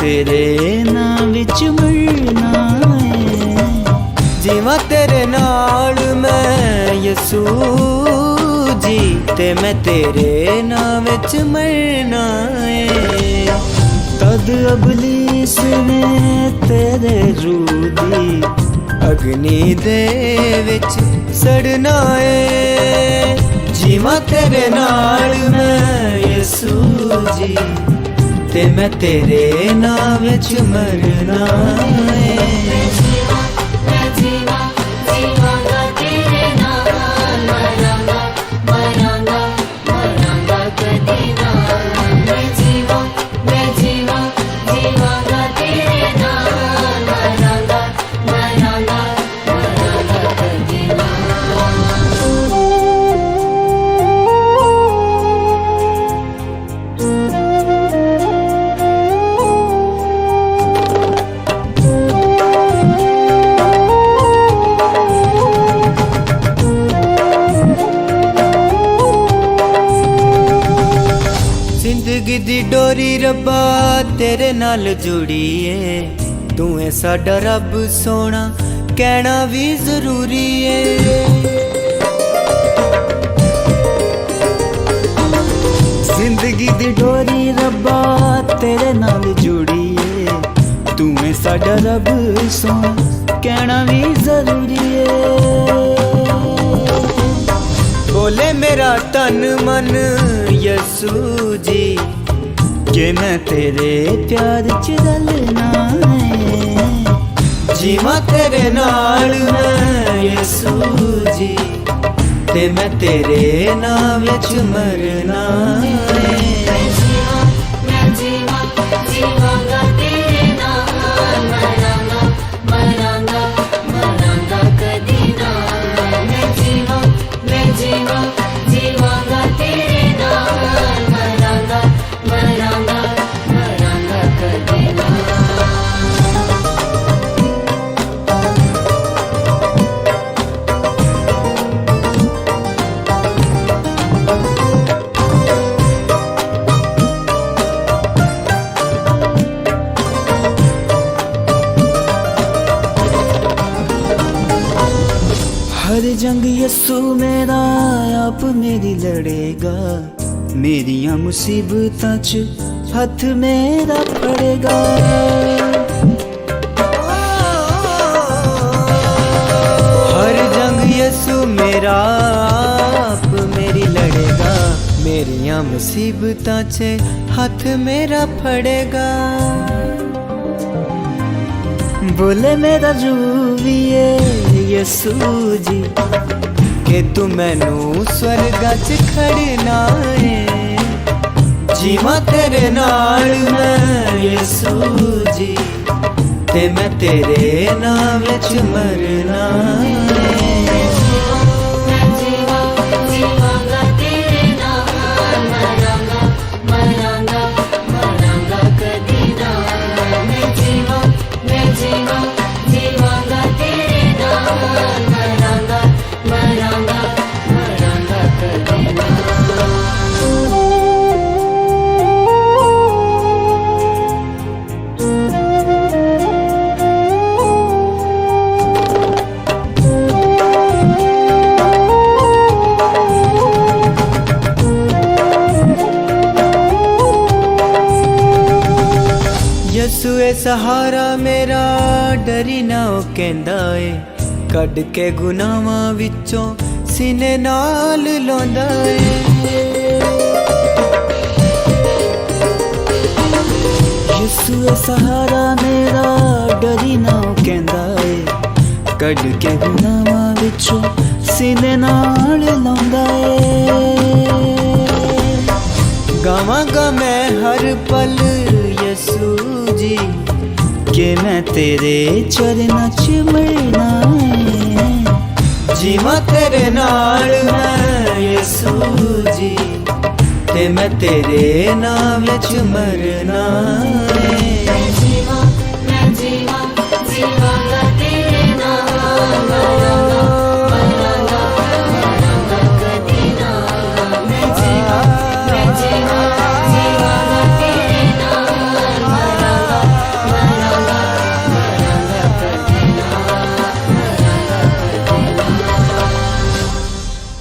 तेरे नाम विच मरना है। जीवा तेरे नाल मैं यसू जी, ते मैं तेरे नाम विच मरना है। तद अबलीस ने तेरे रूह दी अग्नि दे विच सड़ना है। जीवा तेरे नाल मैं यसू जी, ते मैं तेरे नाम विच मरना है। जिंदगी दी डोरी रब्बा तेरे नाल जुड़ी है। तू है साडा रब सोना, कहना भी जरूरी है। जिंदगी दी डोरी रब्बा तेरे नाल जुड़ी है। तू है साडा रब सोना, कहना भी जरूरी है। बोले मेरा तन मन यसू जी, कि मैं तेरे प्यार च रलना है। जीवा तेरे नाल मैं यसू जी, ते मैं तेरे नाम विच मरना है। हर जंग यसू मेरा आप मेरी लड़ेगा। मेरिया मुसीबतां च हथ मेरा फड़ेगा। हर जंग यसू मेरा आप मेरी लड़ेगा। मेरिया मुसीबतां च हथ मेरा फड़ेगा। बोले मेरा जूविए यसू जी, कि तू मैनू स्वर्गा च खड़ना है। जीवा तेरे नाल मैं यसू जी, ते मैं तेरे नाम विच मरना है। यसू ए सहारा मेरा, डरी ना ओ कहंदा ए। कड के गुनाहां विचों सीने नाल लांदा ए। यसू ए सहारा मेरा, डरी ना ओ कहंदा ए। कड के गुनाहां विचों सीने नाल लांदा ए। गावांगा मैं हर पल यसू जी, कि मैं तेरे चरना च मरना है। जीवा तेरे नाल मैं यसू जी, ते मैं तेरे नाम विच मरना है। मैं जीवा